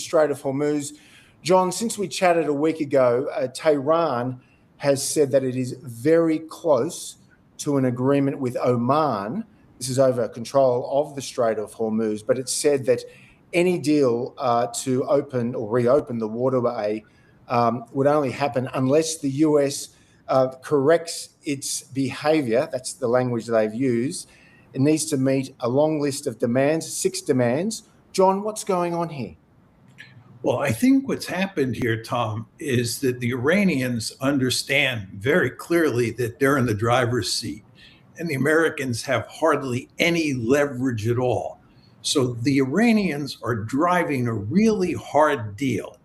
Strait of Hormuz. John, since we chatted a week ago, Tehran has said that it is very close to an agreement with Oman. This is over control of the Strait of Hormuz, but it said that any deal to open or reopen the waterway would only happen unless the US corrects its behaviour. That's the language they've used. It needs to meet a long list of demands, 6 demands. John, what's going on here? Well, I think what's happened here, Tom, is that the Iranians understand very clearly that they're in the driver's seat, and the Americans have hardly any leverage at all. So the Iranians are driving a really hard deal.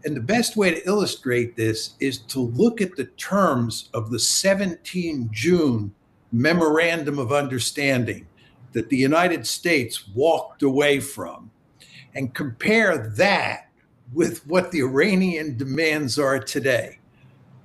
And the best way to illustrate this is to look at the terms of the 17 June Memorandum of Understanding that the United States walked away from, and compare that with what the Iranian demands are today.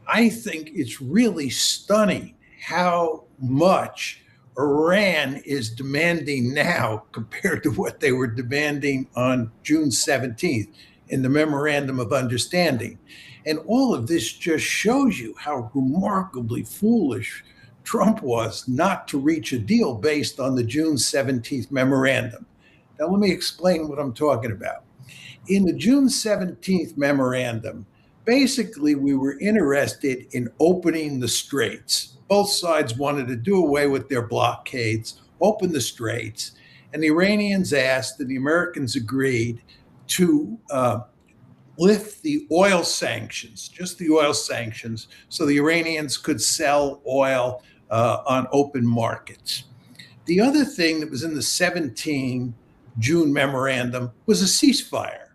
I think it's really stunning how much Iran is demanding now compared to what they were demanding on June 17th in the Memorandum of Understanding. And all of this just shows you how remarkably foolish Trump was not to reach a deal based on the June 17th memorandum. Now, let me explain what I'm talking about. In the June 17th memorandum, basically, we were interested in opening the straits. Both sides wanted to do away with their blockades, open the straits, and the Iranians asked and the Americans agreed to lift the oil sanctions, just the oil sanctions, so the Iranians could sell oil on open markets. The other thing that was in the 17 June memorandum was a ceasefire.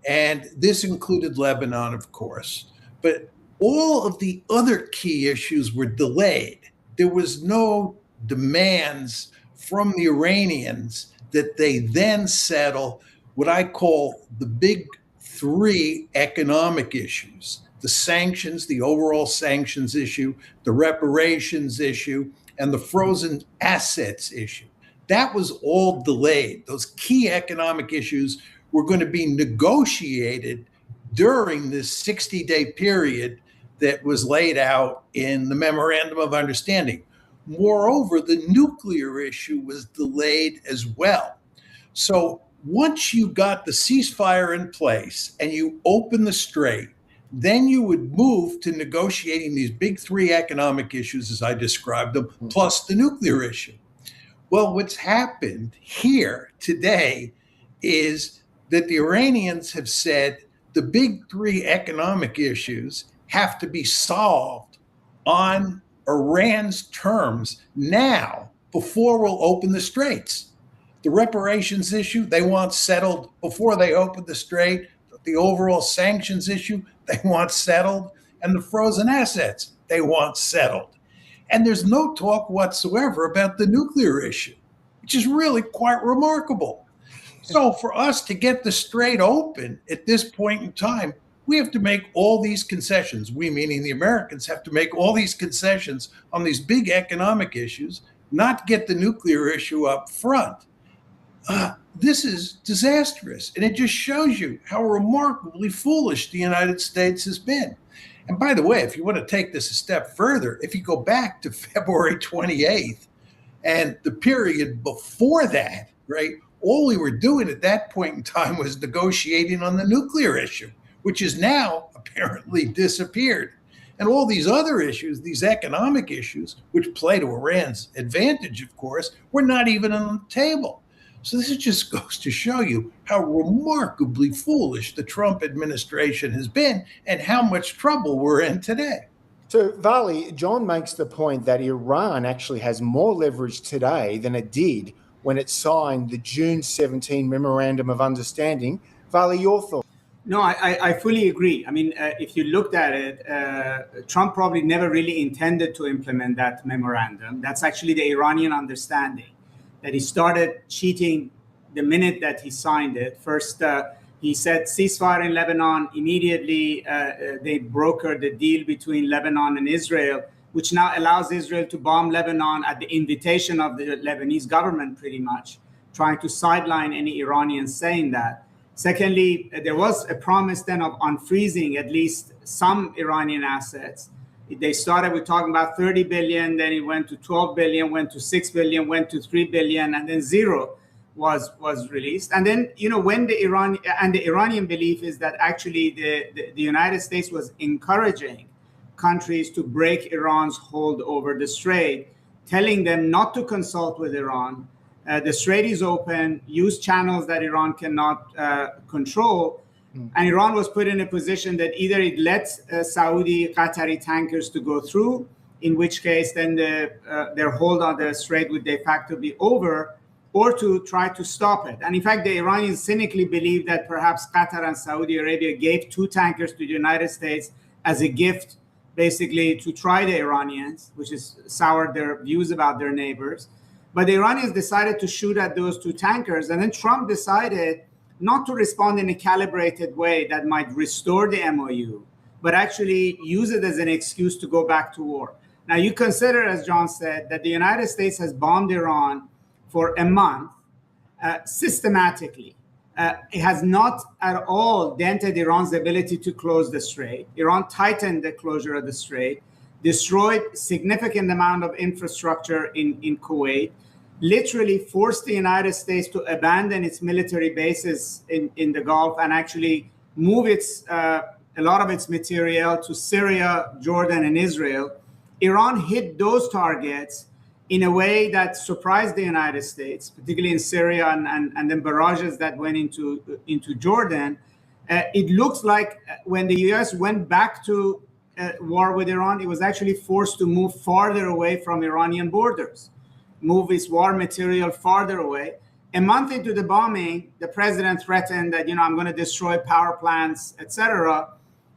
And this included Lebanon, of course. But all of the other key issues were delayed. There was no demands from the Iranians that they then settle what I call the big 3 economic issues: the sanctions, the overall sanctions issue, the reparations issue, and the frozen assets issue. That was all delayed. Those key economic issues were going to be negotiated during this 60-day period that was laid out in the Memorandum of Understanding. Moreover, the nuclear issue was delayed as well. So once you got the ceasefire in place and you open the strait, then you would move to negotiating these big 3 economic issues, as I described them, plus the nuclear issue. Well, what's happened here today is that the Iranians have said the big 3 economic issues have to be solved on Iran's terms now before we'll open the straits. The reparations issue, they want settled before they open the strait. The overall sanctions issue, they want settled. And the frozen assets, they want settled. And there's no talk whatsoever about the nuclear issue, which is really quite remarkable. So for us to get the strait open at this point in time, we have to make all these concessions. We, meaning the Americans, have to make all these concessions on these big economic issues, not get the nuclear issue up front. This is disastrous. And it just shows you how remarkably foolish the United States has been. And by the way, if you want to take this a step further, if you go back to February 28th and the period before that, right, all we were doing at that point in time was negotiating on the nuclear issue, which is now apparently disappeared. And all these other issues, these economic issues, which play to Iran's advantage, of course, were not even on the table. So this just goes to show you how remarkably foolish the Trump administration has been and how much trouble we're in today. So, Vali, John makes the point that Iran actually has more leverage today than it did when it signed the June 17 Memorandum of Understanding. Vali, your thoughts? No, I fully agree. I mean, if you looked at it, Trump probably never really intended to implement that memorandum. That's actually the Iranian understanding, that he started cheating the minute that he signed it. First, he said ceasefire in Lebanon. Immediately, they brokered the deal between Lebanon and Israel, which now allows Israel to bomb Lebanon at the invitation of the Lebanese government, pretty much, trying to sideline any Iranians saying that. Secondly, there was a promise then of unfreezing at least some Iranian assets. They started with talking about 30 billion, then it went to 12 billion, went to 6 billion, went to 3 billion, and then zero was released. And then, when the Iranian belief is that actually the United States was encouraging countries to break Iran's hold over the Strait, telling them not to consult with Iran. The Strait is open, use channels that Iran cannot control. And Iran was put in a position that either it lets Saudi, Qatari tankers to go through, in which case then their hold on the Strait would de facto be over, or to try to stop it. And in fact, the Iranians cynically believe that perhaps Qatar and Saudi Arabia gave 2 tankers to the United States as a gift, basically to try the Iranians, which is soured their views about their neighbors. But the Iranians decided to shoot at those 2 tankers. And then Trump decided not to respond in a calibrated way that might restore the MOU, but actually use it as an excuse to go back to war. Now, you consider, as John said, that the United States has bombed Iran for a month systematically. It has not at all dented Iran's ability to close the Strait. Iran tightened the closure of the Strait, destroyed significant amount of infrastructure in Kuwait, literally forced the United States to abandon its military bases in the Gulf and actually move a lot of its material to Syria, Jordan, and Israel. Iran hit those targets in a way that surprised the United States, particularly in Syria and then barrages that went into Jordan. It looks like when the U.S. went back to war with Iran, it was actually forced to move farther away from Iranian borders, move its war material farther away. A month into the bombing, the president threatened that, I'm going to destroy power plants, etc.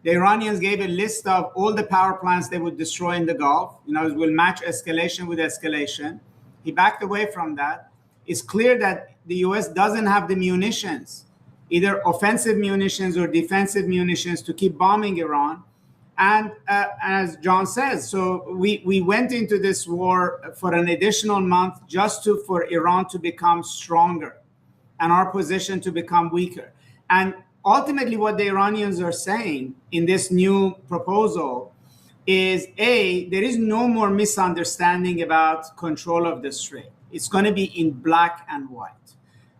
The Iranians gave a list of all the power plants they would destroy in the Gulf. It will match escalation with escalation. He backed away from that. It's clear that the U.S. doesn't have the munitions, either offensive munitions or defensive munitions, to keep bombing Iran. And as John says, so we went into this war for an additional month just for Iran to become stronger and our position to become weaker. And ultimately, what the Iranians are saying in this new proposal is, there is no more misunderstanding about control of the Strait. It's going to be in black and white.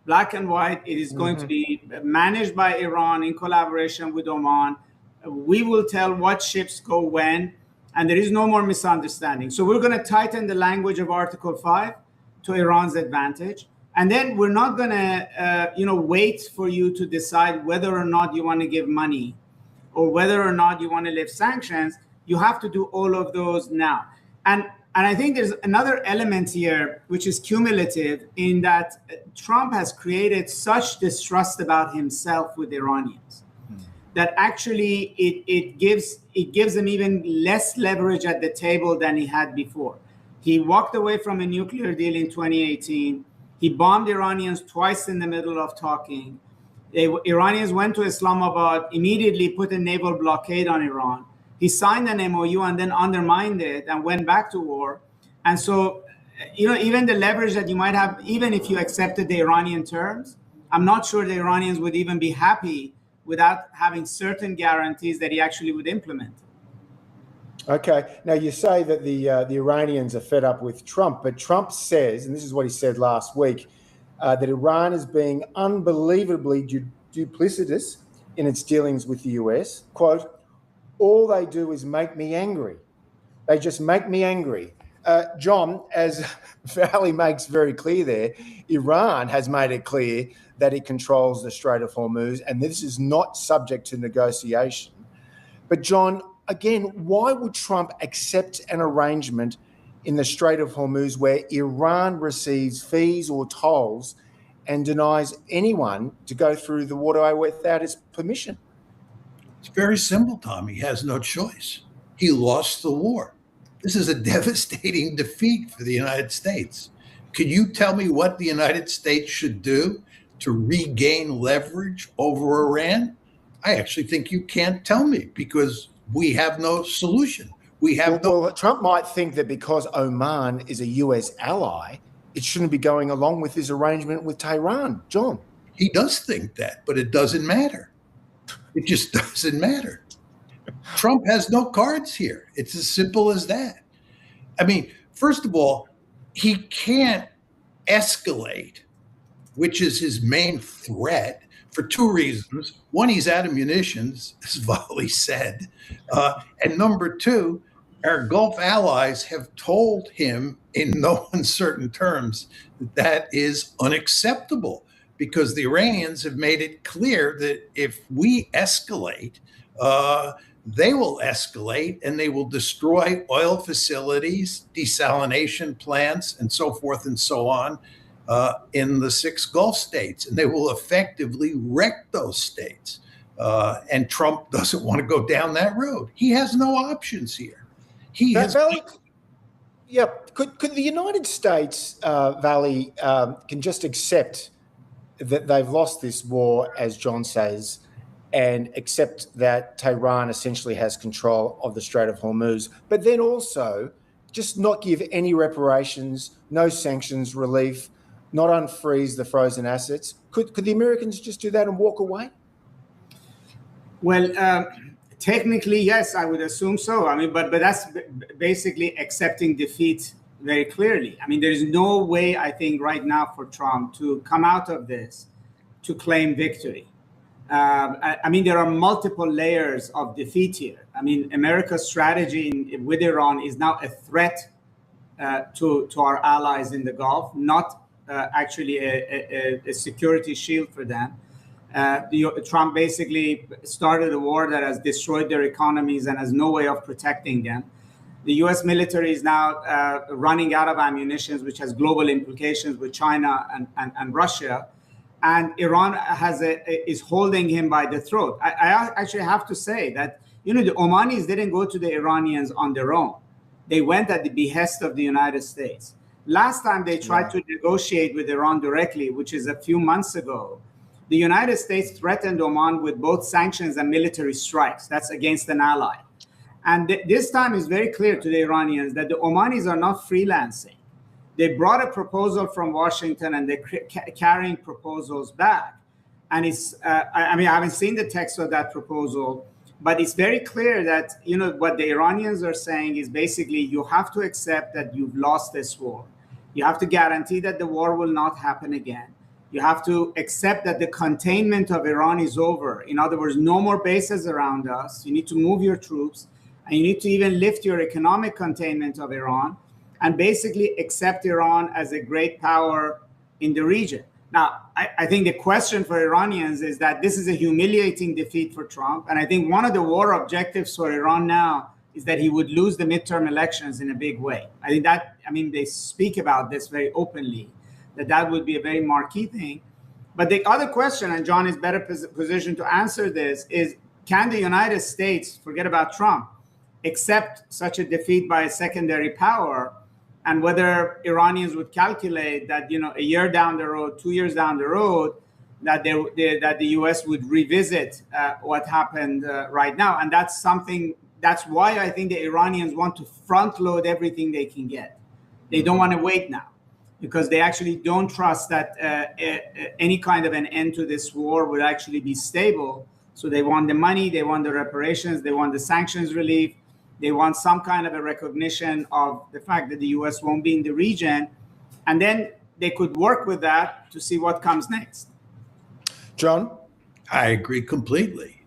Black and white, it is going to be managed by Iran in collaboration with Oman. We will tell what ships go when, and there is no more misunderstanding. So we're going to tighten the language of Article 5 to Iran's advantage. And then we're not going to, wait for you to decide whether or not you want to give money or whether or not you want to lift sanctions. You have to do all of those now. And I think there's another element here, which is cumulative, in that Trump has created such distrust about himself with Iranians that actually it gives him even less leverage at the table than he had before. He walked away from a nuclear deal in 2018. He bombed Iranians twice in the middle of talking. Iranians went to Islamabad, immediately put a naval blockade on Iran. He signed an MOU and then undermined it and went back to war. And so, even the leverage that you might have, even if you accepted the Iranian terms, I'm not sure the Iranians would even be happy without having certain guarantees that he actually would implement. Okay. Now, you say that the Iranians are fed up with Trump, but Trump says, and this is what he said last week, that Iran is being unbelievably duplicitous in its dealings with the US. Quote, all they do is make me angry. They just make me angry. John, as Valley makes very clear there, Iran has made it clear that it controls the Strait of Hormuz, and this is not subject to negotiation. But John, again, why would Trump accept an arrangement in the Strait of Hormuz where Iran receives fees or tolls and denies anyone to go through the waterway without its permission? It's very simple, Tom. He has no choice. He lost the war. This is a devastating defeat for the United States. Could you tell me what the United States should do to regain leverage over Iran? I actually think you can't tell me, because we have no solution. Well, Trump might think that because Oman is a US ally, it shouldn't be going along with this arrangement with Tehran. John. He does think that, but it doesn't matter. It just doesn't matter. Trump has no cards here. It's as simple as that. I mean, first of all, he can't escalate, which is his main threat, for two reasons. One, he's out of munitions, as Volley said. And number two, our Gulf allies have told him in no uncertain terms that that is unacceptable, because the Iranians have made it clear that if we escalate, they will escalate and they will destroy oil facilities, desalination plants, and so forth and so on in the 6 Gulf states. And they will effectively wreck those states. And Trump doesn't want to go down that road. He has no options here. Could the United States, Valley, can just accept that they've lost this war, as John says, and accept that Tehran essentially has control of the Strait of Hormuz, but then also just not give any reparations, no sanctions relief, not unfreeze the frozen assets? Could the Americans just do that and walk away? Well, technically, yes, I would assume so. I mean, but that's basically accepting defeat very clearly. I mean, there is no way, I think, right now for Trump to come out of this to claim victory. I mean, there are multiple layers of defeat here. I mean, America's strategy with Iran is now a threat to our allies in the Gulf, not actually a security shield for them. Trump basically started a war that has destroyed their economies and has no way of protecting them. The U.S. military is now running out of ammunition, which has global implications with China and Russia. And Iran is holding him by the throat. I actually have to say that, the Omanis didn't go to the Iranians on their own. They went at the behest of the United States. Last time they tried to negotiate with Iran directly, which is a few months ago, the United States threatened Oman with both sanctions and military strikes. That's against an ally. And this time is very clear to the Iranians that the Omanis are not freelancing. They brought a proposal from Washington and they're carrying proposals back. And it's, I haven't seen the text of that proposal, but it's very clear that, what the Iranians are saying is basically you have to accept that you've lost this war. You have to guarantee that the war will not happen again. You have to accept that the containment of Iran is over. In other words, no more bases around us. You need to move your troops, and you need to even lift your economic containment of Iran and basically accept Iran as a great power in the region. Now, I think the question for Iranians is that this is a humiliating defeat for Trump. And I think one of the war objectives for Iran now is that he would lose the midterm elections in a big way. They speak about this very openly, that would be a very marquee thing. But the other question, and John is better positioned to answer this, is can the United States, forget about Trump, accept such a defeat by a secondary power, and whether Iranians would calculate that, a year down the road, 2 years down the road, that the U.S. would revisit what happened right now. And that's why I think the Iranians want to front load everything they can get. They don't want to wait now, because they actually don't trust that any kind of an end to this war would actually be stable. So they want the money, they want the reparations, they want the sanctions relief, they want some kind of a recognition of the fact that the U.S. won't be in the region. And then they could work with that to see what comes next. John? I agree completely.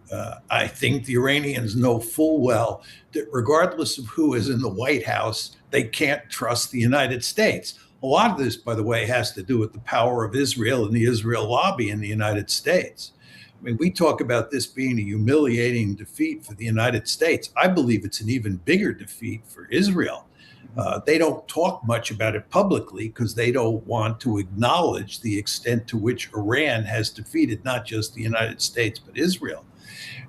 I think the Iranians know full well that regardless of who is in the White House, they can't trust the United States. A lot of this, by the way, has to do with the power of Israel and the Israel lobby in the United States. I mean, we talk about this being a humiliating defeat for the United States. I believe it's an even bigger defeat for Israel. They don't talk much about it publicly because they don't want to acknowledge the extent to which Iran has defeated not just the United States, but Israel.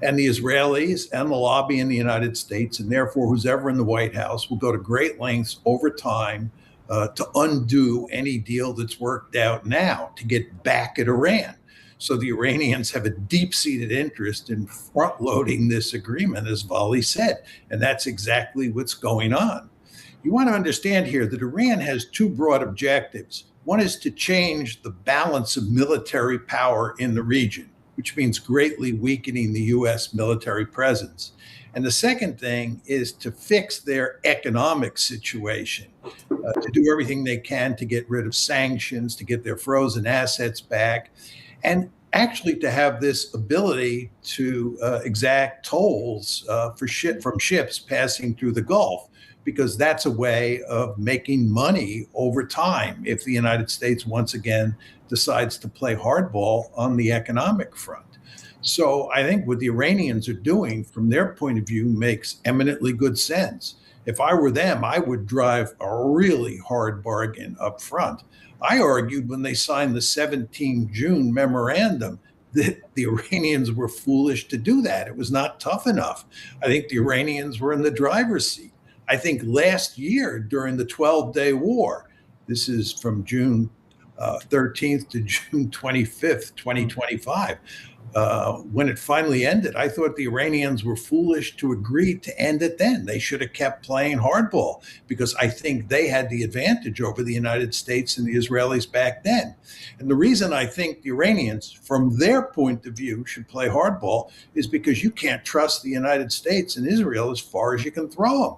And the Israelis and the lobby in the United States, and therefore who's ever in the White House, will go to great lengths over time to undo any deal that's worked out now to get back at Iran. So the Iranians have a deep-seated interest in front-loading this agreement, as Volley said, and that's exactly what's going on. You want to understand here that Iran has two broad objectives. One is to change the balance of military power in the region, which means greatly weakening the U.S. military presence. And the second thing is to fix their economic situation, to do everything they can to get rid of sanctions, to get their frozen assets back, and actually to have this ability to exact tolls from ships passing through the Gulf, because that's a way of making money over time if the United States once again decides to play hardball on the economic front. So I think what the Iranians are doing from their point of view makes eminently good sense. If I were them, I would drive a really hard bargain up front. I argued when they signed the 17 June memorandum that the Iranians were foolish to do that. It was not tough enough. I think the Iranians were in the driver's seat. I think last year during the 12-day war, this is from June 13th to June 25th, 2025, when it finally ended, I thought the Iranians were foolish to agree to end it then. They should have kept playing hardball, because I think they had the advantage over the United States and the Israelis back then. And the reason I think the Iranians, from their point of view, should play hardball is because you can't trust the United States and Israel as far as you can throw them.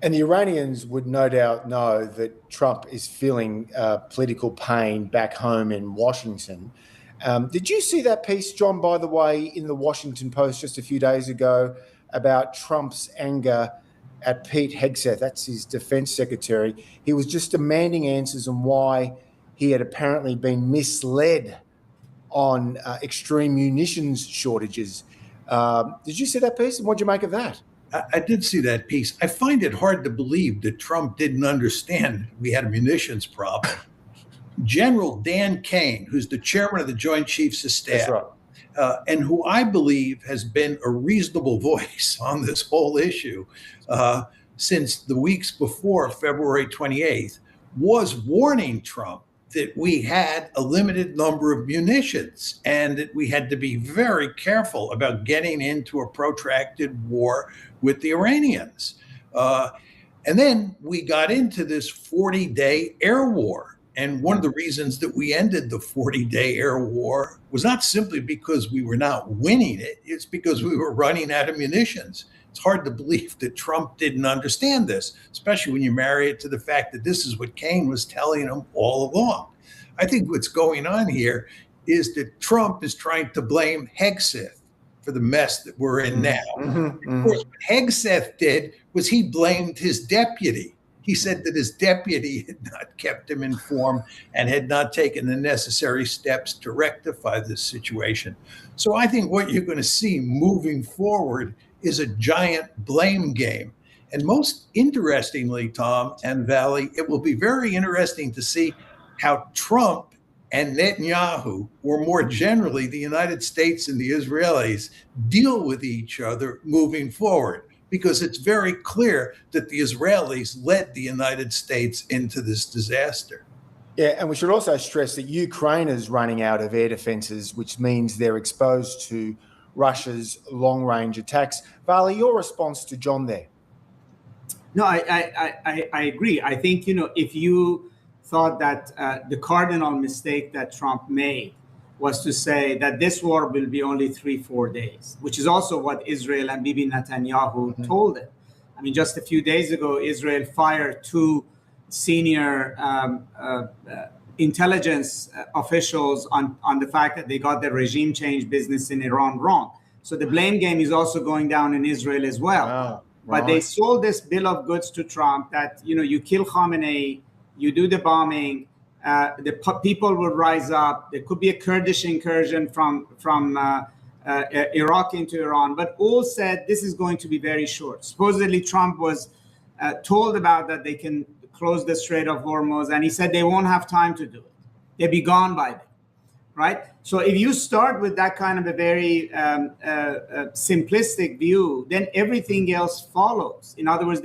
And the Iranians would no doubt know that Trump is feeling political pain back home in Washington. Did you see that piece, John, by the way, in the Washington Post just a few days ago about Trump's anger at Pete Hegseth? That's his defense secretary. He was just demanding answers on why he had apparently been misled on extreme munitions shortages. Did you see that piece? And what did you make of that? I did see that piece. I find it hard to believe that Trump didn't understand we had a munitions problem. General Dan Kane, who's the chairman of the Joint Chiefs of Staff, and who I believe has been a reasonable voice on this whole issue since the weeks before February 28th, was warning Trump that we had a limited number of munitions and that we had to be very careful about getting into a protracted war with the Iranians. And then we got into this 40-day air war. And one of the reasons that we ended the 40-day air war was not simply because we were not winning it, it's because we were running out of munitions. It's hard to believe that Trump didn't understand this, especially when you marry it to the fact that this is what Kane was telling him all along. I think what's going on here is that Trump is trying to blame Hegseth for the mess that we're in now. Of course, what Hegseth did was he blamed his deputy. He said that his deputy had not kept him informed and had not taken the necessary steps to rectify this situation. So I think what you're going to see moving forward is a giant blame game. And most interestingly, Tom and Valley, it will be very interesting to see how Trump and Netanyahu, or more generally the United States and the Israelis, deal with each other moving forward. Because it's very clear that the Israelis led the United States into this disaster. Yeah, and we should also stress that Ukraine is running out of air defenses, which means they're exposed to Russia's long-range attacks. Vali, your response to John there? No, I agree. I think, if you thought that the cardinal mistake that Trump made was to say that this war will be only 3-4 days, which is also what Israel and Bibi Netanyahu told it. I mean, just a few days ago, Israel fired 2 senior intelligence officials on the fact that they got the regime change business in Iran wrong. So the blame game is also going down in Israel as well. Wow. But they sold this bill of goods to Trump that, you kill Khamenei, you do the bombing, the people will rise up. There could be a Kurdish incursion from Iraq into Iran, but all said this is going to be very short. Supposedly Trump was told about that they can close the Strait of Hormuz, and he said they won't have time to do it. They'll be gone by then, right? So if you start with that kind of a very simplistic view, then everything else follows. In other words,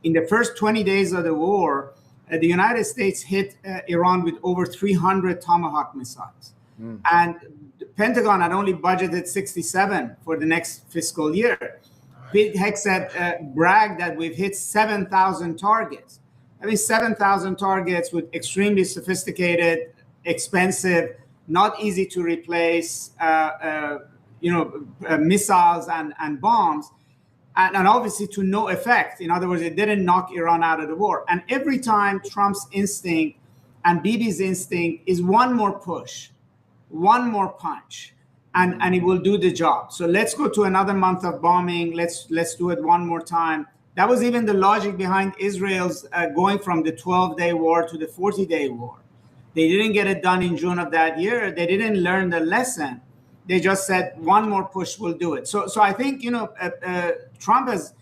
in the first 20 days of the war, the United States hit Iran with over 300 Tomahawk missiles. And the Pentagon had only budgeted 67 for the next fiscal year. Pete Hegseth bragged that we've hit 7,000 targets. I mean, 7,000 targets with extremely sophisticated, expensive, not easy to replace, missiles and bombs, and obviously to no effect. In other words, it didn't knock Iran out of the war. And every time Trump's instinct and Bibi's instinct is one more push, one more punch, and it will do the job. So let's go to another month of bombing. Let's do it one more time. That was even the logic behind Israel's going from the 12-day war to the 40-day war. They didn't get it done in June of that year. They didn't learn the lesson. They just said one more push will do it. So I think Trump has,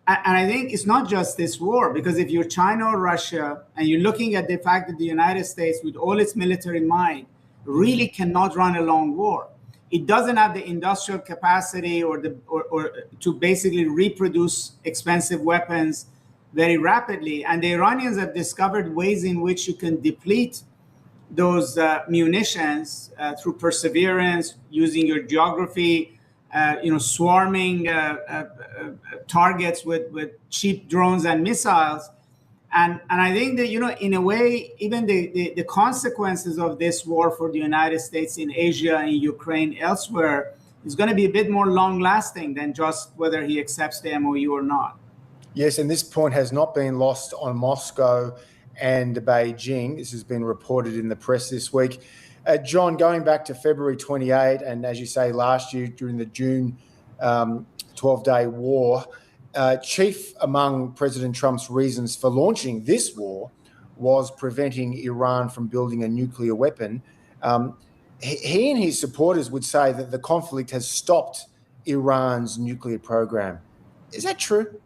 and I think it's not just this war, because if you're China or Russia and you're looking at the fact that the United States, with all its military might, really cannot run a long war. It doesn't have the industrial capacity or to basically reproduce expensive weapons very rapidly. And the Iranians have discovered ways in which you can deplete those munitions through perseverance, using your geography, swarming targets with cheap drones and missiles. And I think that, in a way, even the consequences of this war for the United States in Asia, in Ukraine, elsewhere, is going to be a bit more long-lasting than just whether he accepts the MOU or not. Yes, and this point has not been lost on Moscow and Beijing. This has been reported in the press this week. John, going back to February 28, and as you say, last year during the June 12-day war, chief among President Trump's reasons for launching this war was preventing Iran from building a nuclear weapon. He and his supporters would say that the conflict has stopped Iran's nuclear program. Is that true?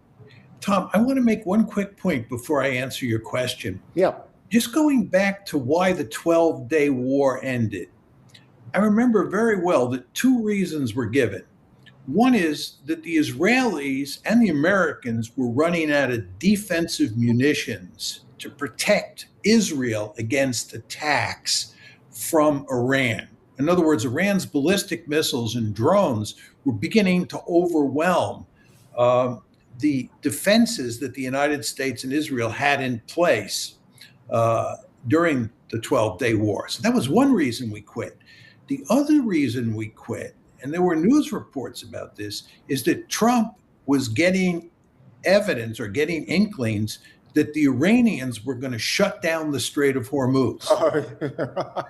Tom, I want to make one quick point before I answer your question. Yeah. Just going back to why the 12-day war ended, I remember very well that two reasons were given. One is that the Israelis and the Americans were running out of defensive munitions to protect Israel against attacks from Iran. In other words, Iran's ballistic missiles and drones were beginning to overwhelm the defenses that the United States and Israel had in place during the 12-day war. So that was one reason we quit. The other reason we quit, and there were news reports about this, is that Trump was getting evidence or getting inklings that the Iranians were going to shut down the Strait of Hormuz.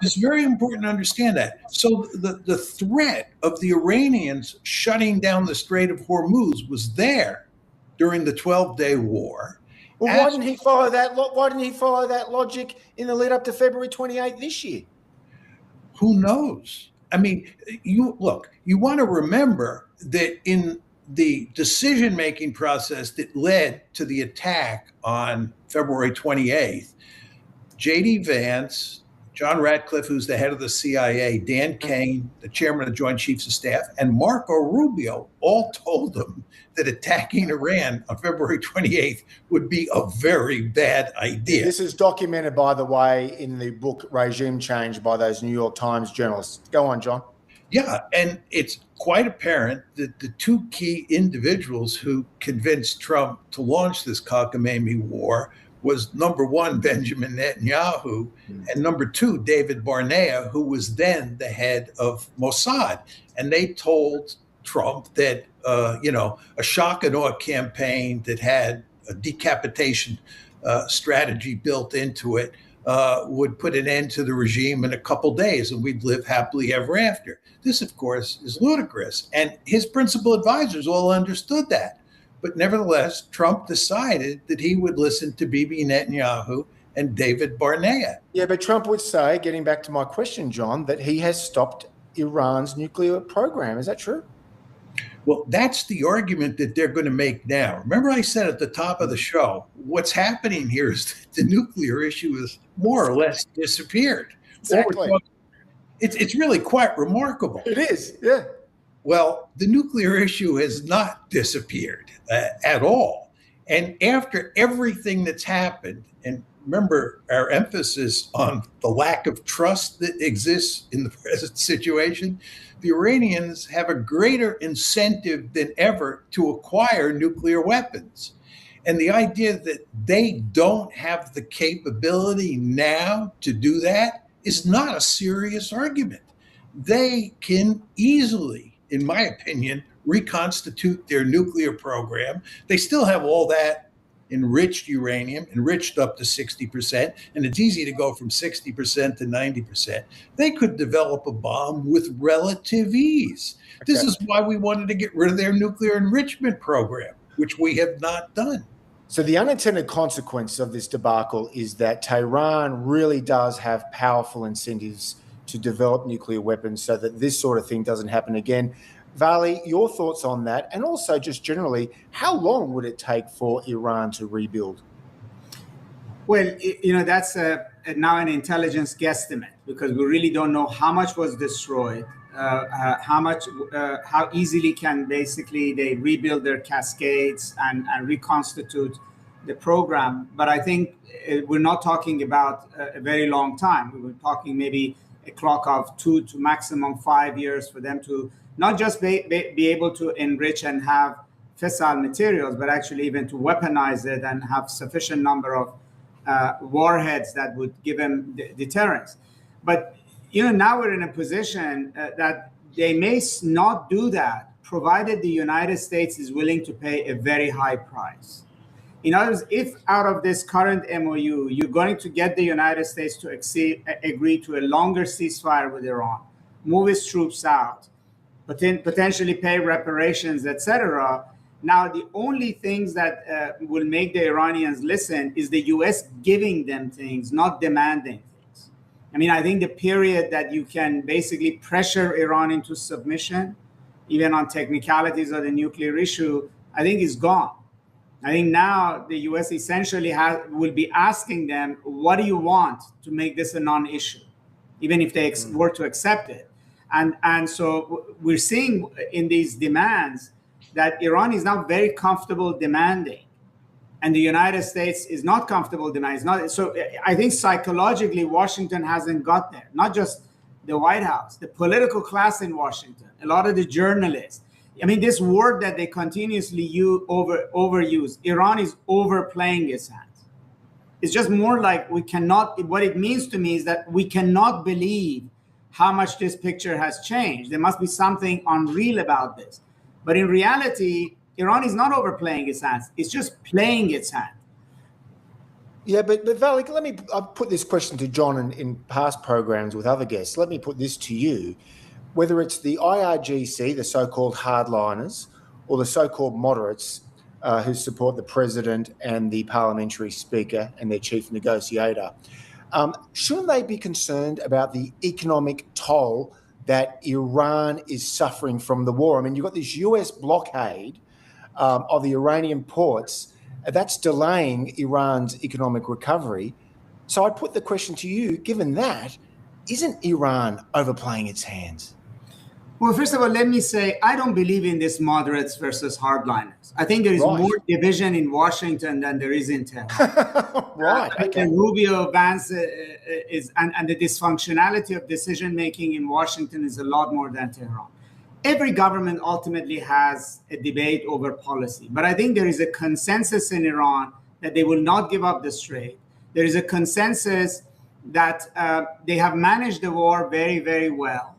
It's very important to understand that. So the threat of the Iranians shutting down the Strait of Hormuz was there during the 12-day war. Well, why didn't he follow that? Why didn't he follow that logic in the lead up to February 28 this year? Who knows? I mean, you want to remember that in the decision-making process that led to the attack on February 28th, J.D. Vance, John Ratcliffe, who's the head of the CIA, Dan Kane, the chairman of the Joint Chiefs of Staff, and Marco Rubio all told them that attacking Iran on February 28th would be a very bad idea. This is documented, by the way, in the book Regime Change by those New York Times journalists. Go on, John. Yeah, and it's quite apparent that the two key individuals who convinced Trump to launch this cockamamie war was, number one, Benjamin Netanyahu, and number two, David Barnea, who was then the head of Mossad. And they told Trump that, a shock and awe campaign that had a decapitation strategy built into it would put an end to the regime in a couple days, and we'd live happily ever after. This, of course, is ludicrous. And his principal advisors all understood that. But nevertheless, Trump decided that he would listen to Bibi Netanyahu and David Barnea. Yeah, but Trump would say, getting back to my question, John, that he has stopped Iran's nuclear program. Is that true? Well, that's the argument that they're going to make now. Remember I said at the top of the show, what's happening here is that the nuclear issue has more or less disappeared. Exactly. It's really quite remarkable. It is, yeah. Well, the nuclear issue has not disappeared at all. And after everything that's happened, and remember our emphasis on the lack of trust that exists in the present situation, the Iranians have a greater incentive than ever to acquire nuclear weapons. And the idea that they don't have the capability now to do that is not a serious argument. They can easily, in my opinion, reconstitute their nuclear program. They still have all that enriched uranium, enriched up to 60%, and it's easy to go from 60% to 90%. They could develop a bomb with relative ease. Okay. This is why we wanted to get rid of their nuclear enrichment program, which we have not done. So the unintended consequence of this debacle is that Tehran really does have powerful incentives to develop nuclear weapons so that this sort of thing doesn't happen again. Vali, your thoughts on that? And also just generally, how long would it take for Iran to rebuild? Well, that's now an intelligence guesstimate, because we really don't know how much was destroyed, how easily can basically they rebuild their cascades and reconstitute the program. But I think we're not talking about a very long time. We're talking maybe a clock of 2 to maximum 5 years for them to not just be able to enrich and have fissile materials, but actually even to weaponize it and have sufficient number of warheads that would give them deterrence. But now we're in a position that they may not do that, provided the United States is willing to pay a very high price. In other words, if out of this current MOU, you're going to get the United States to agree to a longer ceasefire with Iran, move its troops out, potentially pay reparations, etc. Now, the only things that will make the Iranians listen is the U.S. giving them things, not demanding things. I mean, I think the period that you can basically pressure Iran into submission, even on technicalities of the nuclear issue, I think is gone. I think now the U.S. essentially will be asking them, what do you want to make this a non-issue, even if they were to accept it. And so we're seeing in these demands that Iran is now very comfortable demanding, and the United States is not comfortable demanding. So I think psychologically Washington hasn't got there, not just the White House, the political class in Washington, a lot of the journalists. I mean, this word that they continuously overuse, Iran is overplaying its hands. It's just more like what it means to me is that we cannot believe how much this picture has changed. There must be something unreal about this. But in reality, Iran is not overplaying its hands. It's just playing its hand. Yeah, but Vali, I've put this question to John in past programs with other guests. Let me put this to you. Whether it's the IRGC, the so-called hardliners, or the so-called moderates who support the president and the parliamentary speaker and their chief negotiator, shouldn't they be concerned about the economic toll that Iran is suffering from the war? I mean, you've got this US blockade of the Iranian ports that's delaying Iran's economic recovery. So I'd put the question to you, given that, isn't Iran overplaying its hands? Well, first of all, let me say, I don't believe in this moderates versus hardliners. I think there is more division in Washington than there is in Tehran. Right. Okay. And Rubio, Vance and the dysfunctionality of decision-making in Washington is a lot more than Tehran. Every government ultimately has a debate over policy. But I think there is a consensus in Iran that they will not give up the strait. There is a consensus that they have managed the war very, very well.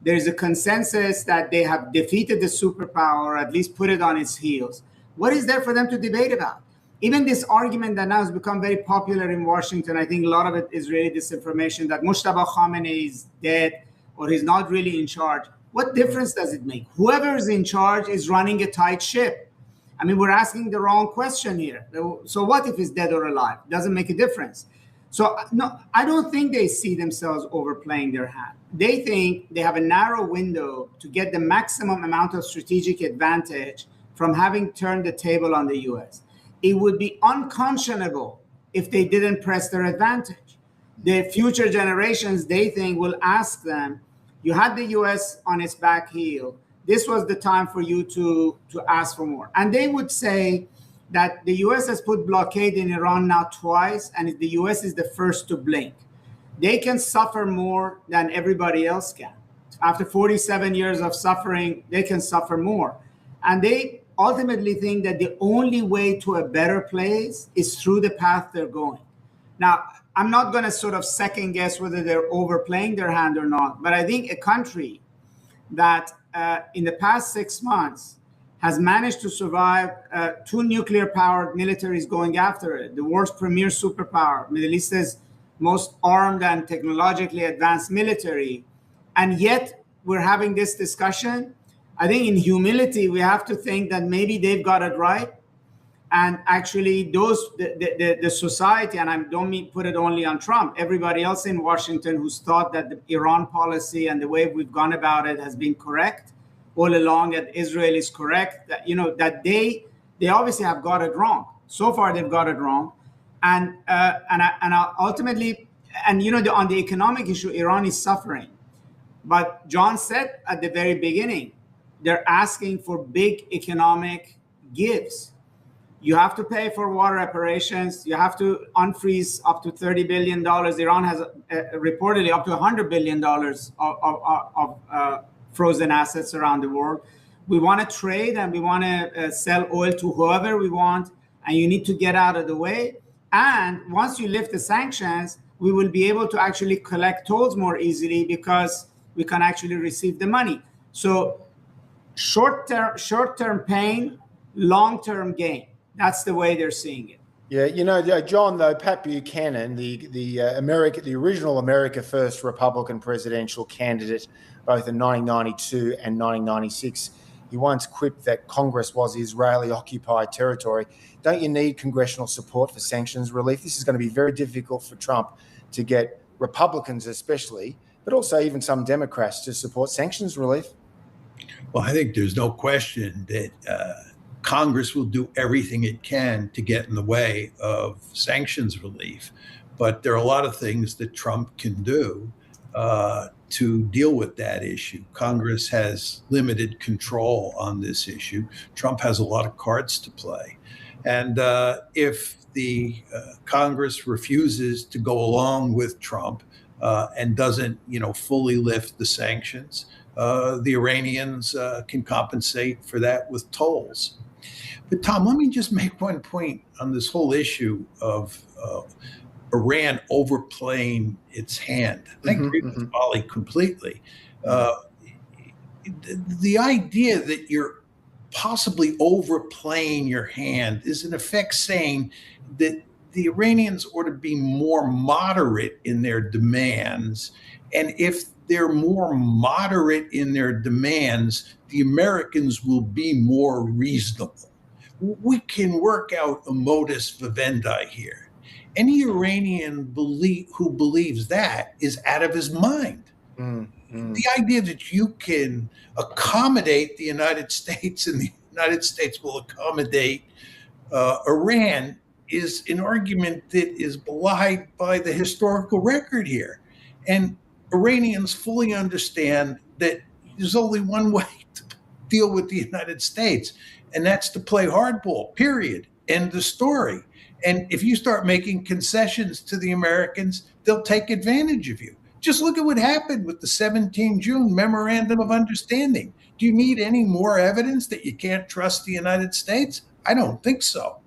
There is a consensus that they have defeated the superpower, or at least put it on its heels. What is there for them to debate about? Even this argument that now has become very popular in Washington, I think a lot of it is really disinformation that Mujtaba Khamenei is dead or he's not really in charge. What difference does it make? Whoever is in charge is running a tight ship. I mean, we're asking the wrong question here. So what if he's dead or alive? Doesn't make a difference. So no, I don't think they see themselves overplaying their hand. They think they have a narrow window to get the maximum amount of strategic advantage from having turned the table on the US. It would be unconscionable if they didn't press their advantage. The future generations, they think, will ask them, you had the US on its back heel. This was the time for you to ask for more. And they would say that the US has put blockade in Iran now twice, and the US is the first to blink. They can suffer more than everybody else can. After 47 years of suffering, they can suffer more. And they ultimately think that the only way to a better place is through the path they're going. Now, I'm not going to sort of second guess whether they're overplaying their hand or not, but I think a country that in the past 6 months has managed to survive 2 nuclear-powered militaries going after it, the world's premier superpower, Middle East's most armed and technologically advanced military, and yet we're having this discussion. I think in humility, we have to think that maybe they've got it right. And actually, the society, and I don't mean put it only on Trump, everybody else in Washington who's thought that the Iran policy and the way we've gone about it has been correct all along, that Israel is correct, that, you know, that they obviously have got it wrong. So far, they've got it wrong. And ultimately, and, you know, on the economic issue, Iran is suffering. But John said at the very beginning, they're asking for big economic gives. You have to pay for war reparations. You have to unfreeze up to $30 billion. Iran has reportedly up to $100 billion of frozen assets around the world. We want to trade and we want to sell oil to whoever we want, and you need to get out of the way. And once you lift the sanctions, we will be able to actually collect tolls more easily because we can actually receive the money. So short-term pain, long-term gain. That's the way they're seeing it. Yeah, you know, John, though, Pat Buchanan, the original America First Republican presidential candidate, both in 1992 and 1996, he once quipped that Congress was Israeli-occupied territory. Don't you need congressional support for sanctions relief? This is going to be very difficult for Trump to get Republicans especially, but also even some Democrats to support sanctions relief. Well, I think there's no question that Congress will do everything it can to get in the way of sanctions relief. But there are a lot of things that Trump can do to deal with that issue. Congress has limited control on this issue. Trump has a lot of cards to play. And if the Congress refuses to go along with Trump and doesn't, fully lift the sanctions, the Iranians can compensate for that with tolls. But Tom, let me just make one point on this whole issue of Iran overplaying its hand. I agree with Bali completely. The idea that you're possibly overplaying your hand is in effect saying that the Iranians ought to be more moderate in their demands. And if they're more moderate in their demands, the Americans will be more reasonable. We can work out a modus vivendi here. Any Iranian who believes that is out of his mind. The idea that you can accommodate the United States and the United States will accommodate Iran is an argument that is belied by the historical record here. And Iranians fully understand that there's only one way to deal with the United States, and that's to play hardball, period. End of story. And if you start making concessions to the Americans, they'll take advantage of you. Just look at what happened with the 17 June Memorandum of Understanding. Do you need any more evidence that you can't trust the United States? I don't think so.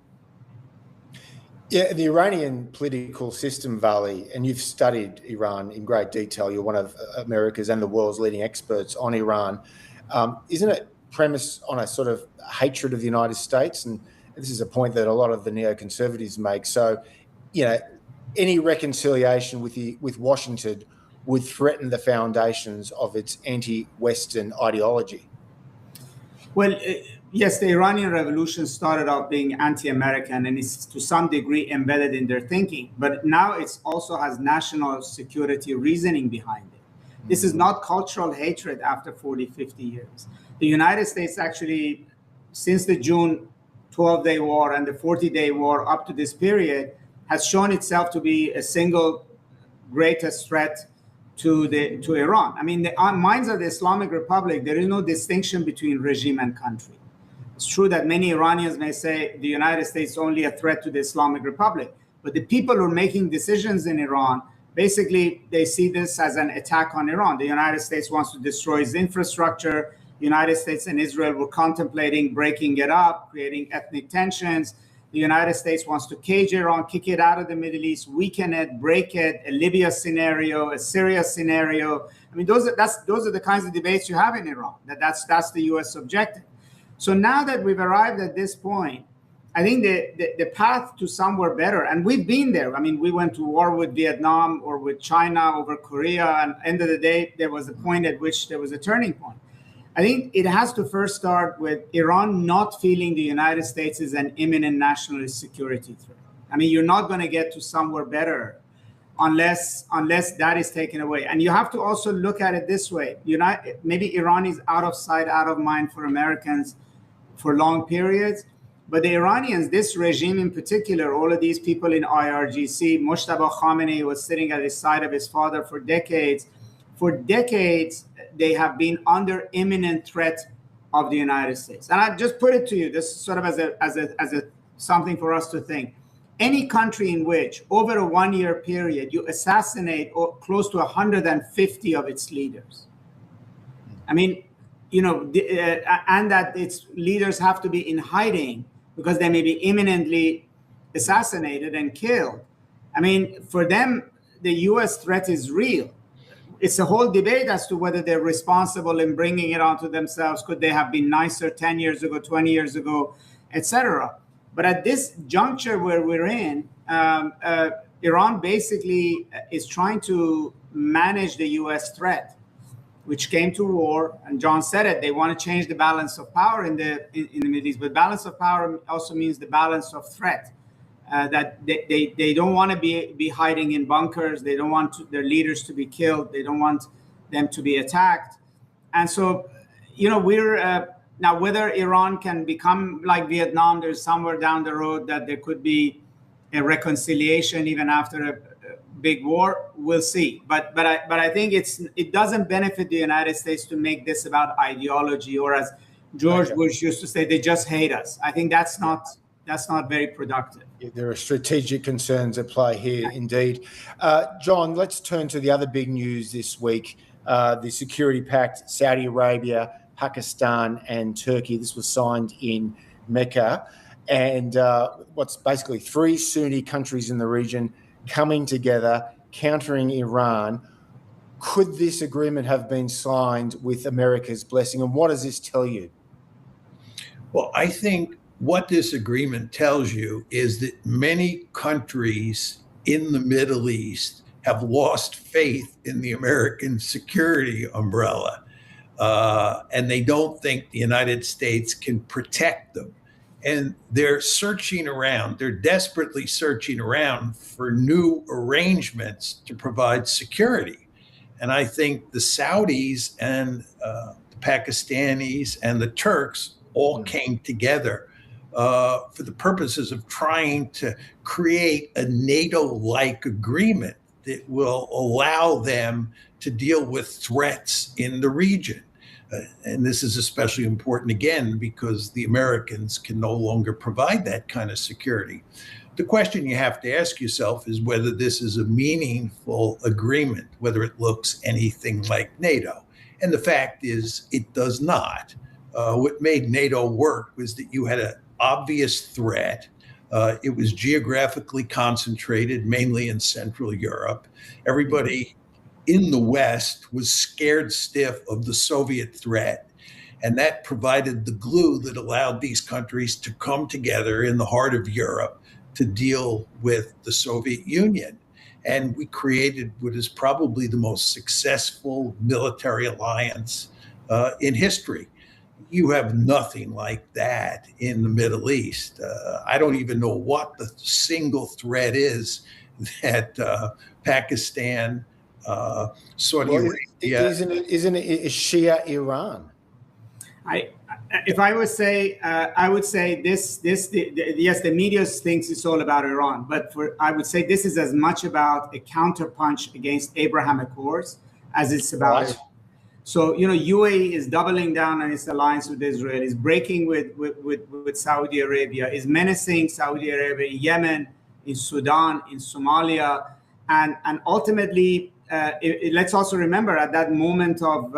Yeah, the Iranian political system, Vali, and you've studied Iran in great detail. You're one of America's and the world's leading experts on Iran. Isn't it premised on a sort of hatred of the United States? And this is a point that a lot of the neoconservatives make. So, any reconciliation with Washington would threaten the foundations of its anti-Western ideology. Well, yes, the Iranian Revolution started out being anti-American and is to some degree embedded in their thinking. But now it also has national security reasoning behind it. This is not cultural hatred after 40, 50 years. The United States actually, since the June 12-day war and the 40-day war up to this period, has shown itself to be a single greatest threat to Iran. I mean, the minds of the Islamic Republic, there is no distinction between regime and country. It's true that many Iranians may say the United States is only a threat to the Islamic Republic, but the people who are making decisions in Iran, basically, they see this as an attack on Iran. The United States wants to destroy its infrastructure, United States and Israel were contemplating breaking it up, creating ethnic tensions. The United States wants to cage Iran, kick it out of the Middle East, weaken it, break it, a Libya scenario, a Syria scenario. I mean, those are the kinds of debates you have in Iran. That's the U.S. objective. So now that we've arrived at this point, I think the path to somewhere better, and we've been there. I mean, we went to war with Vietnam or with China over Korea, and at the end of the day, there was a point at which there was a turning point. I think it has to first start with Iran not feeling the United States is an imminent national security threat. I mean, you're not going to get to somewhere better unless that is taken away. And you have to also look at it this way. Maybe Iran is out of sight, out of mind for Americans for long periods. But the Iranians, this regime in particular, all of these people in IRGC, Mojtaba Khamenei was sitting at the side of his father for decades. For decades, they have been under imminent threat of the United States. And I just put it to you, this sort of as a something for us to think. Any country in which over a 1 year period you assassinate close to 150 of its leaders, I mean, and that its leaders have to be in hiding because they may be imminently assassinated and killed. I mean, for them, the U.S. threat is real. It's a whole debate as to whether they're responsible in bringing it onto themselves. Could they have been nicer 10 years ago, 20 years ago, etc.? But at this juncture where we're in, Iran basically is trying to manage the U.S. threat, which came to war. And John said it, they want to change the balance of power in the Middle East. But balance of power also means the balance of threat. That they don't want to be hiding in bunkers. They don't want their leaders to be killed. They don't want them to be attacked. And so, we're now whether Iran can become like Vietnam, there's somewhere down the road that there could be a reconciliation even after a big war. We'll see. But I think it doesn't benefit the United States to make this about ideology, or as George Bush used to say, they just hate us. I think that's not very productive. There are strategic concerns at play here, indeed. John, let's turn to the other big news this week, the Security Pact, Saudi Arabia, Pakistan and Turkey. This was signed in Mecca. And what's basically 3 Sunni countries in the region coming together, countering Iran. Could this agreement have been signed with America's blessing? And what does this tell you? Well, I think what this agreement tells you is that many countries in the Middle East have lost faith in the American security umbrella, and they don't think the United States can protect them. And they're searching around, they're desperately searching around for new arrangements to provide security. And I think the Saudis and the Pakistanis and the Turks all came together for the purposes of trying to create a NATO-like agreement that will allow them to deal with threats in the region. And this is especially important, again, because the Americans can no longer provide that kind of security. The question you have to ask yourself is whether this is a meaningful agreement, whether it looks anything like NATO. And the fact is, it does not. What made NATO work was that you had an obvious threat. It was geographically concentrated, mainly in Central Europe. Everybody in the West was scared stiff of the Soviet threat. And that provided the glue that allowed these countries to come together in the heart of Europe to deal with the Soviet Union. And we created what is probably the most successful military alliance in history. You have nothing like that in the Middle East. I don't even know what the single threat is that Pakistan, Saudi Arabia. Isn't it Shia Iran? If I would say, I would say yes, the media thinks it's all about Iran, but I would say this is as much about a counterpunch against Abraham Accords as it's about. Right. So, UAE is doubling down on its alliance with Israel, is breaking with Saudi Arabia, is menacing Saudi Arabia in Yemen, in Sudan, in Somalia, and ultimately let's also remember at that moment of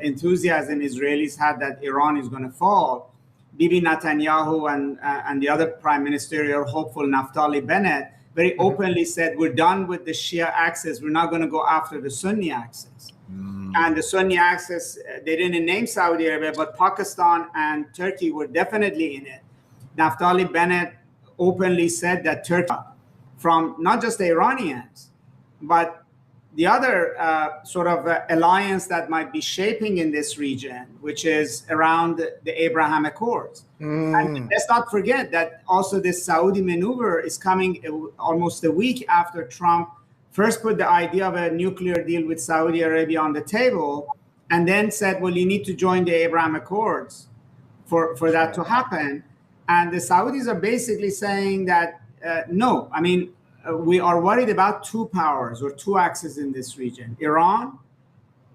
enthusiasm Israelis had that Iran is going to fall, Bibi Netanyahu and the other prime ministerial hopeful Naftali Bennett very openly said, we're done with the Shia axis. We're not going to go after the Sunni axis. And the Sunni axis, they didn't name Saudi Arabia, but Pakistan and Turkey were definitely in it. Naftali Bennett openly said that Turkey, from not just the Iranians, but the other alliance that might be shaping in this region, which is around the Abraham Accords. And let's not forget that also this Saudi maneuver is coming almost a week after Trump first put the idea of a nuclear deal with Saudi Arabia on the table, and then said, well, you need to join the Abraham Accords for that to happen. And the Saudis are basically saying that, no, I mean, we are worried about two powers or two axes in this region, Iran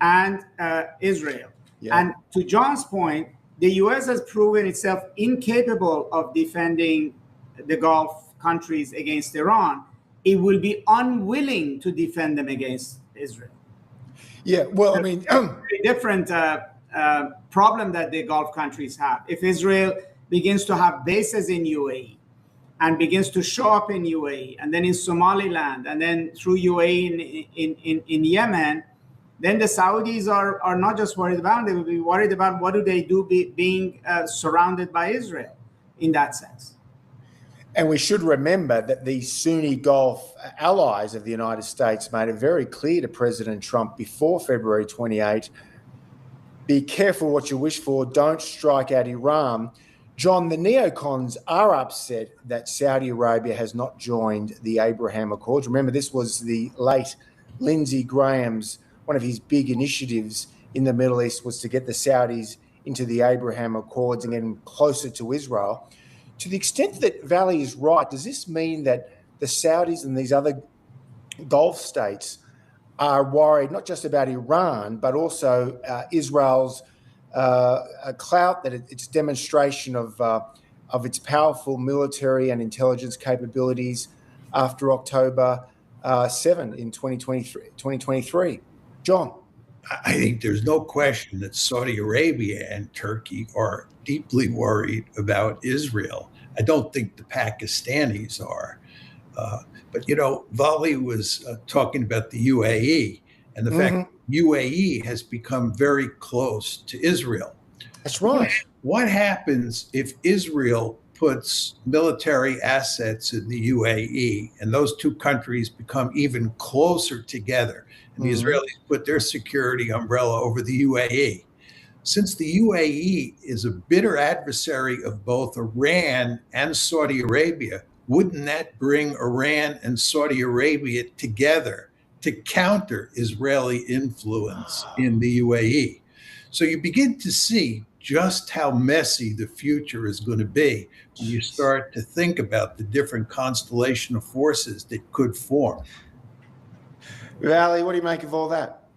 and Israel. Yeah. And to John's point, the U.S. has proven itself incapable of defending the Gulf countries against Iran. It will be unwilling to defend them against Israel. Yeah, well, I mean, a different problem that the Gulf countries have. If Israel begins to have bases in UAE and begins to show up in UAE and then in Somaliland and then through UAE in Yemen, then the Saudis are not just worried about, they will be worried about what do they do being surrounded by Israel in that sense. And we should remember that the Sunni Gulf allies of the United States made it very clear to President Trump before February 28, be careful what you wish for, don't strike at Iran. John, the neocons are upset that Saudi Arabia has not joined the Abraham Accords. Remember, this was the late Lindsey Graham's, one of his big initiatives in the Middle East was to get the Saudis into the Abraham Accords and get them closer to Israel. To the extent that Valley is right, does this mean that the Saudis and these other Gulf states are worried not just about Iran, but also Israel's clout, that its demonstration of its powerful military and intelligence capabilities after October 7 in 2023? John? I think there's no question that Saudi Arabia and Turkey are deeply worried about Israel. I don't think the Pakistanis are. But, you know, Vali was talking about the UAE and the fact that UAE has become very close to Israel. That's right. What happens if Israel puts military assets in the UAE and those two countries become even closer together and the Israelis put their security umbrella over the UAE? Since the UAE is a bitter adversary of both Iran and Saudi Arabia, wouldn't that bring Iran and Saudi Arabia together to counter Israeli influence in the UAE? So you begin to see just how messy the future is going to be when you start to think about the different constellation of forces that could form. Valley, what do you make of all that?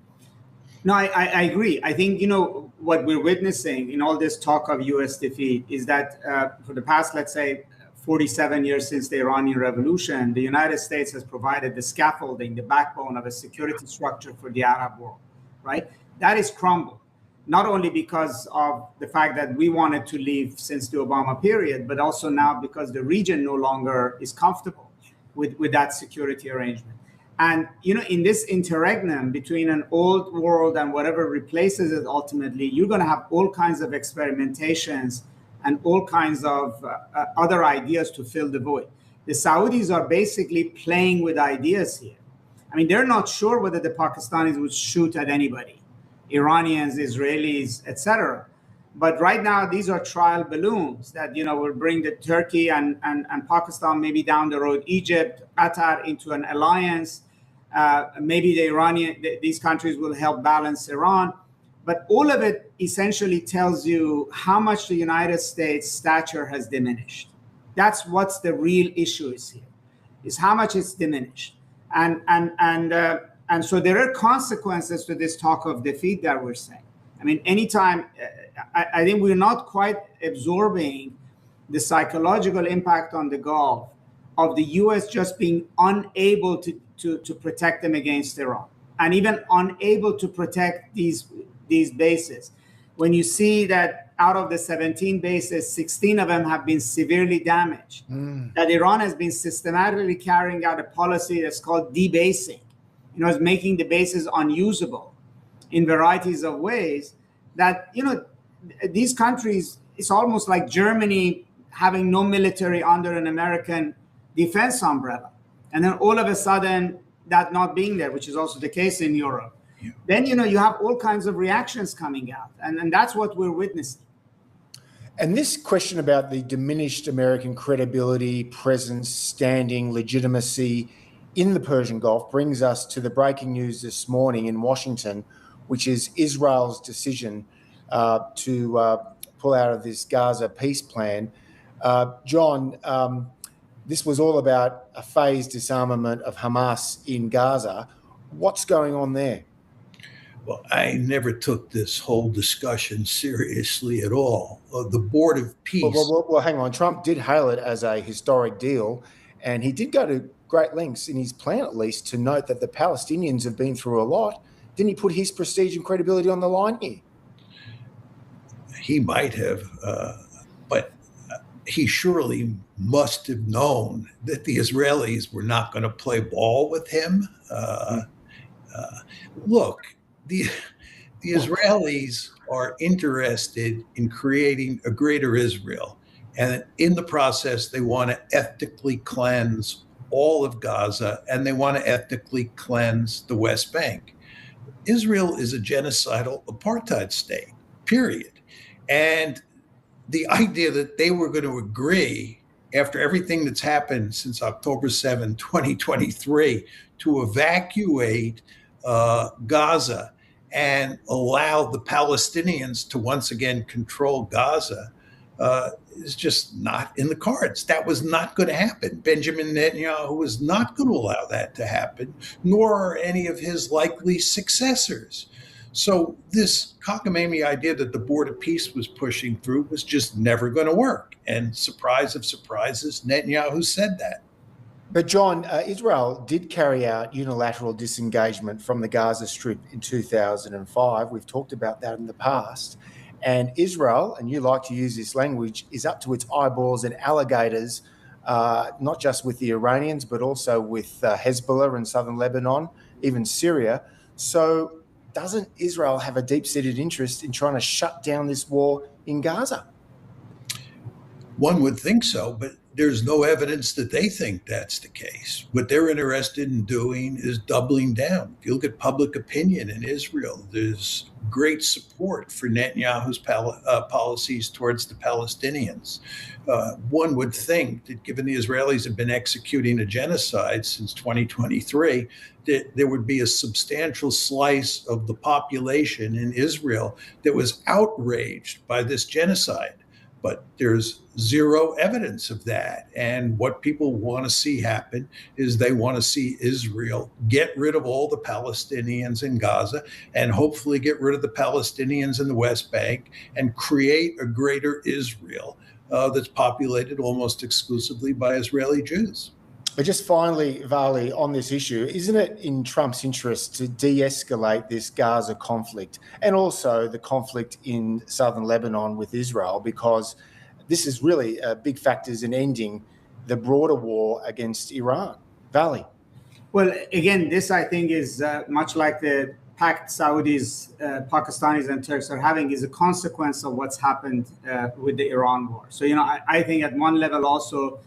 No, I agree. I think, you know, what we're witnessing in all this talk of U.S. defeat is that for the past, let's say, 47 years since the Iranian Revolution, the United States has provided the scaffolding, the backbone of a security structure for the Arab world, right? That is crumbled, not only because of the fact that we wanted to leave since the Obama period, but also now because the region no longer is comfortable with that security arrangement. And, you know, in this interregnum between an old world and whatever replaces it ultimately, you're going to have all kinds of experimentations and all kinds of other ideas to fill the void. The Saudis are basically playing with ideas here. I mean, they're not sure whether the Pakistanis would shoot at anybody, Iranians, Israelis, etc. But right now, these are trial balloons that, you know, will bring the Turkey and Pakistan, maybe down the road, Egypt, Qatar into an alliance. Maybe these countries will help balance Iran. But all of it essentially tells you how much the United States' stature has diminished. That's what's the real issue is here, is how much it's diminished. And so there are consequences to this talk of defeat that we're saying. I mean, anytime, I think we're not quite absorbing the psychological impact on the Gulf of the U.S. just being unable to protect them against Iran. and even unable to protect these bases. When you see that out of the 17 bases, 16 of them have been severely damaged, that Iran has been systematically carrying out a policy that's called debasing, is making the bases unusable in varieties of ways, that, these countries, it's almost like Germany having no military under an American defense umbrella. And then all of a sudden, that not being there, which is also the case in Europe. Yeah. Then, you have all kinds of reactions coming out. And that's what we're witnessing. And this question about the diminished American credibility, presence, standing, legitimacy in the Persian Gulf brings us to the breaking news this morning in Washington, which is Israel's decision to pull out of this Gaza peace plan. John, this was all about a phased disarmament of Hamas in Gaza. What's going on there? Well, I never took this whole discussion seriously at all. The Board of Peace... Well, hang on. Trump did hail it as a historic deal, and he did go to great lengths, in his plan at least, to note that the Palestinians have been through a lot. Didn't he put his prestige and credibility on the line here? He might have, but he surely must have known that the Israelis were not going to play ball with him. Look, the Israelis are interested in creating a greater Israel. And in the process, they want to ethnically cleanse all of Gaza, and they want to ethnically cleanse the West Bank. Israel is a genocidal apartheid state, period. And the idea that they were going to agree, after everything that's happened since October 7, 2023, to evacuate Gaza and allow the Palestinians to once again control Gaza is just not in the cards. That was not going to happen. Benjamin Netanyahu was not going to allow that to happen, nor any of his likely successors. So this cockamamie idea that the Board of Peace was pushing through was just never going to work. And surprise of surprises, Netanyahu said that. But John, Israel did carry out unilateral disengagement from the Gaza Strip in 2005. We've talked about that in the past. And Israel, and you like to use this language, is up to its eyeballs in alligators, not just with the Iranians, but also with Hezbollah in southern Lebanon, even Syria. So doesn't Israel have a deep-seated interest in trying to shut down this war in Gaza? One would think so, but there's no evidence that they think that's the case. What they're interested in doing is doubling down. If you look at public opinion in Israel, there's great support for Netanyahu's policies towards the Palestinians. One would think that given the Israelis have been executing a genocide since 2023, that there would be a substantial slice of the population in Israel that was outraged by this genocide. But there's zero evidence of that. And what people want to see happen is they want to see Israel get rid of all the Palestinians in Gaza and hopefully get rid of the Palestinians in the West Bank and create a greater Israel that's populated almost exclusively by Israeli Jews. But just finally, Vali, on this issue, isn't it in Trump's interest to de-escalate this Gaza conflict and also the conflict in southern Lebanon with Israel? Because this is really big factors in ending the broader war against Iran. Vali. Well, again, this I think is much like the pact Saudis, Pakistanis and Turks are having, is a consequence of what's happened with the Iran war. So, I think at one level also,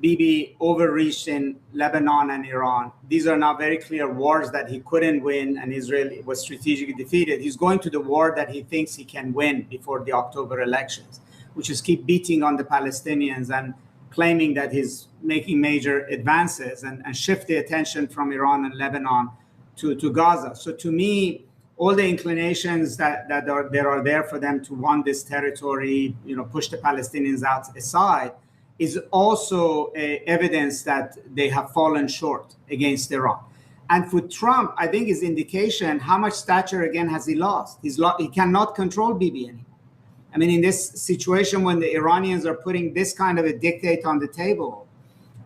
Bibi overreached in Lebanon and Iran. These are now very clear wars that he couldn't win, and Israel was strategically defeated. He's going to the war that he thinks he can win before the October elections, which is keep beating on the Palestinians and claiming that he's making major advances and shift the attention from Iran and Lebanon to Gaza. So to me, all the inclinations that are there for them to want this territory, push the Palestinians out aside, is also evidence that they have fallen short against Iran. And for Trump, I think is indication how much stature again has he lost. He cannot control Bibi anymore. I mean, in this situation when the Iranians are putting this kind of a dictate on the table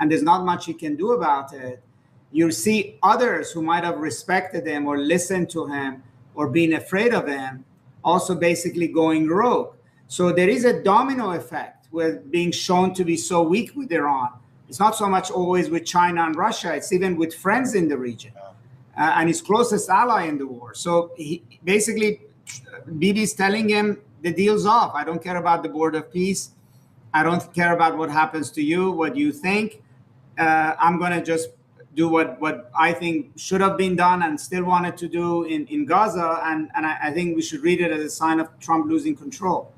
and there's not much he can do about it, you see others who might have respected him or listened to him or been afraid of him also basically going rogue. So there is a domino effect with being shown to be so weak with Iran. It's not so much always with China and Russia, it's even with friends in the region and his closest ally in the war. So he, basically, Bibi's telling him the deal's off. I don't care about the Board of Peace. I don't care about what happens to you, what you think. I'm going to just do what I think should have been done and still wanted to do in Gaza. And I think we should read it as a sign of Trump losing control.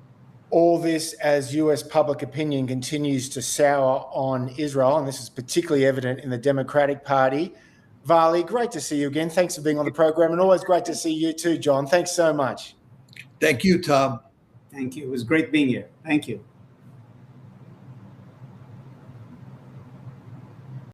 All this as US public opinion continues to sour on Israel, and this is particularly evident in the Democratic Party. Vali, great to see you again. Thanks for being on the program, and always great to see you too, John. Thanks so much. Thank you, Tom. Thank you. It was great being here. Thank you.